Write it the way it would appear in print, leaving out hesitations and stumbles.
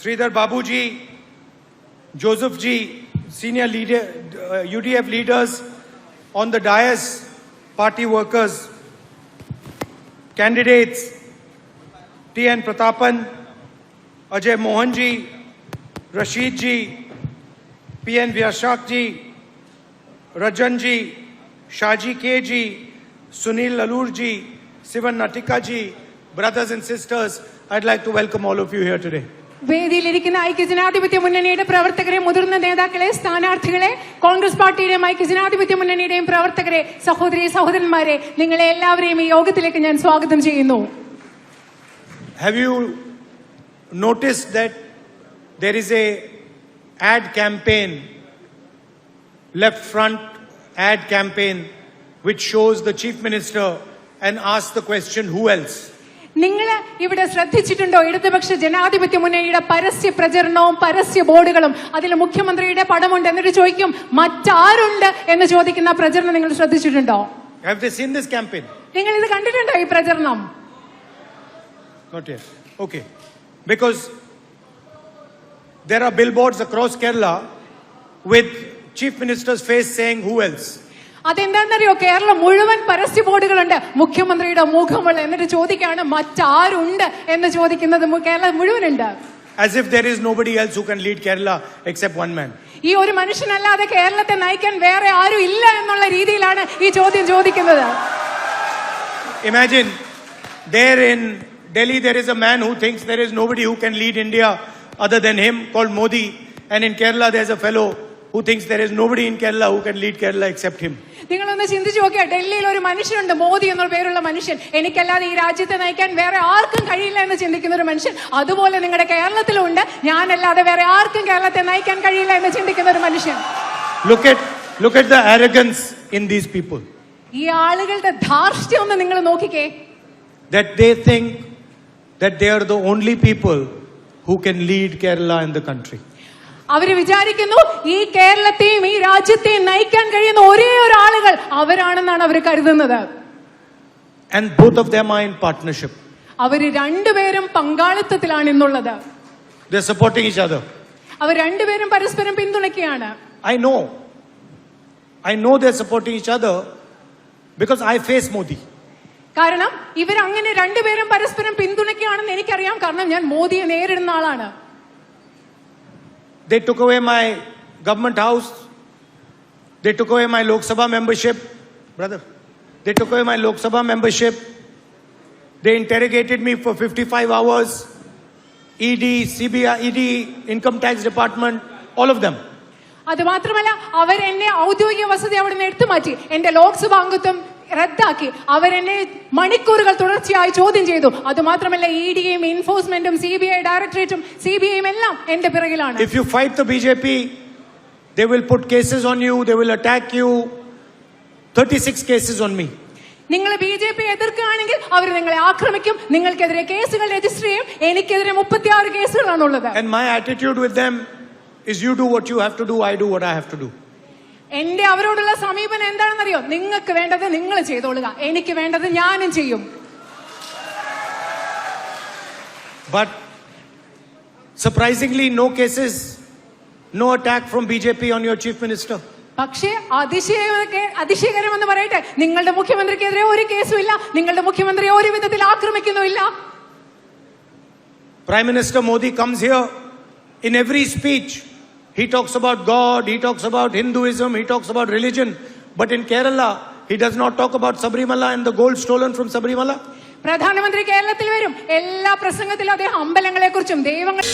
Sridhar Babuji, Joseph Ji, senior leader, UDF leaders on the dais, party workers, candidates, T.N. Pratapan, Ajay Mohan Ji, Rashid Ji, P.N. Vyashak Ji, Rajan Ji, Shaji K Ji, Sunil Lalur Ji, Sivan Natika Ji, brothers and sisters, I'd like to welcome all of you here today. വേദിയിലിരിക്കുന്ന ഐക്യജനാധിപത്യ മുന്നണിയുടെ പ്രവർത്തകരെ, മുതിർന്ന നേതാക്കളെ, സ്ഥാനാർത്ഥികളെ, കോൺഗ്രസ് പാർട്ടിയുടെയും ഐക്യജനാധിപത്യ മുന്നണിയുടെയും പ്രവർത്തകരെ, സഹോദരി സഹോദരന്മാരെ, നിങ്ങളെ എല്ലാവരെയും ഈ യോഗത്തിലേക്ക് ഞാൻ സ്വാഗതം ചെയ്യുന്നു. Have you noticed that there is a ad campaign, left front ad campaign, which shows the chief minister and asks the question, who else? നിങ്ങൾ ഇവിടെ ശ്രദ്ധിച്ചിട്ടുണ്ടോ? ഇടതുപക്ഷ ജനാധിപത്യ മുന്നണിയുടെ പരസ്യ പ്രചരണവും പരസ്യ ബോർഡുകളും, അതിൽ മുഖ്യമന്ത്രിയുടെ പടമുണ്ട്, എന്നിട്ട് ചോദിക്കും മറ്റാരുണ്ട് എന്ന് ചോദിക്കുന്ന പ്രചരണം നിങ്ങൾ ശ്രദ്ധിച്ചിട്ടുണ്ടോ? Have they seen this campaign? നിങ്ങൾ ഇത് കണ്ടിട്ടുണ്ടോ ഈ പ്രചരണം? Not yet. Okay. Because there are billboards across Kerala with chief minister's face saying who else? അതെന്താണെന്നറിയോ? Keralam മുഴുവൻ പരസ്യ ബോർഡുകളുണ്ട്, മുഖ്യമന്ത്രിയുടെ മുഖമുള്ള, എന്നിട്ട് ചോദിക്കാണ് മറ്റാരുണ്ട് എന്ന് ചോദിക്കുന്നത് Keralam മുഴുവനുണ്ട്. As if there is nobody else who can lead Kerala except one man. ഈ ഒരു മനുഷ്യനല്ലാതെ കേരളത്തെ നയിക്കാൻ വേറെ ആരും ഇല്ല എന്നുള്ള രീതിയിലാണ് ഈ ചോദ്യം ചോദിക്കുന്നത്. Imagine there in Delhi there is a man who thinks there is nobody who can lead India other than him, called Modi, and in Kerala there's a fellow who thinks there is nobody in Kerala who can lead Kerala except him. നിങ്ങളൊന്ന് ചിന്തിച്ചു നോക്കിയാ, ഡൽഹിയിൽ ഒരു മനുഷ്യനുണ്ട്, മോദി എന്നുള്ള പേരുള്ള മനുഷ്യൻ, എനിക്കല്ലാതെ ഈ രാജ്യത്തെ നയിക്കാൻ വേറെ ആർക്കും കഴിയില്ല എന്ന് ചിന്തിക്കുന്ന ഒരു മനുഷ്യൻ. അതുപോലെ നിങ്ങളുടെ കേരളത്തിലുണ്ട്, ഞാനല്ലാതെ വേറെ ആർക്കും കേരളത്തെ നയിക്കാൻ കഴിയില്ല എന്ന് ചിന്തിക്കുന്ന ഒരു മനുഷ്യൻ. Look at the arrogance in these people. ഈ ആളുകളുടെ ധാർഷ്ട്യം ഒന്ന് നിങ്ങൾ നോക്കിക്കേ. That they think that they are the only people who can lead Kerala and the country. അവര് വിചാരിക്കുന്നു ഈ കേരളത്തെയും ഈ രാജ്യത്തെയും നയിക്കാൻ കഴിയുന്ന ഒരേ ഒരു ആളുകൾ അവരാണെന്നാണ് അവർ കരുതുന്നത്. And both of them are in partnership. അവര് രണ്ടുപേരും പങ്കാളിത്തത്തിലാണ് ഇന്നുള്ളത്. They are supporting each other. അവർ രണ്ടുപേരും പരസ്പരം പിന്തുണയ്ക്കുകയാണ്. I know they are supporting each other because I face Modi. കാരണം ഇവർ അങ്ങനെ രണ്ടുപേരും പരസ്പരം പിന്തുണയ്ക്കുകയാണെന്ന് എനിക്കറിയാം. കാരണം ഞാൻ മോദിയെ നേരിടുന്ന ആളാണ്. They took away my government house. They took away my Lok Sabha membership. Brother, they took away my Lok Sabha membership. They interrogated me for 55 hours. ED, CBI, ED, Income Tax Department, all of them. അത് മാത്രമല്ല, അവർ എന്നെ ഔദ്യോഗിക വസതി അവിടെ നിന്ന് എടുത്തു മാറ്റി, എന്റെ ലോക്സഭാ അംഗത്വം റദ്ദാക്കി. അവരെന്നെ മണിക്കൂറുകൾ തുടർച്ചയായി ചോദ്യം ചെയ്തു. അത് മാത്രമല്ല, ഇഡിയും എൻഫോഴ്സ്മെന്റും CBI ഡയറക്ടറേറ്റും CBIയും എല്ലാം എന്റെ പിറകിലാണ്. If you fight the BJP, they will put cases on you, they will attack you. 36 cases on me. നിങ്ങൾ BJP എതിർക്കുകയാണെങ്കിൽ അവർ നിങ്ങളെ ആക്രമിക്കും, നിങ്ങൾക്കെതിരെ കേസുകൾ രജിസ്റ്റർ ചെയ്യും. എനിക്കെതിരെ 36 കേസുകളാണുള്ളത്. And my attitude with them is you do what you have to do, I do what I have to do. എന്റെ അവരോടുള്ള സമീപനം എന്താണെന്നറിയോ? നിങ്ങൾക്ക് വേണ്ടത് നിങ്ങൾ ചെയ്തോളുക, എനിക്ക് വേണ്ടത് ഞാനും ചെയ്യും. But surprisingly, no cases, no attack from BJP on your chief minister. പക്ഷേ അതിശയകരമെന്ന് പറയട്ടെ, നിങ്ങളുടെ മുഖ്യമന്ത്രിക്കെതിരെ ഒരു കേസും ഇല്ല, നിങ്ങളുടെ മുഖ്യമന്ത്രിയെ ഒരു വിധത്തിൽ ആക്രമിക്കുന്നുമില്ല. Prime Minister Modi comes here in every speech. He talks about God, he talks about Hinduism, he talks about religion. But in Kerala, he does not talk about Sabrimala and the gold stolen from Sabrimala. പ്രധാനമന്ത്രി കേരളത്തിൽ വരും, എല്ലാ പ്രസംഗത്തിലും അദ്ദേഹം അമ്പലങ്ങളെ കുറിച്ചും ദൈവങ്ങൾ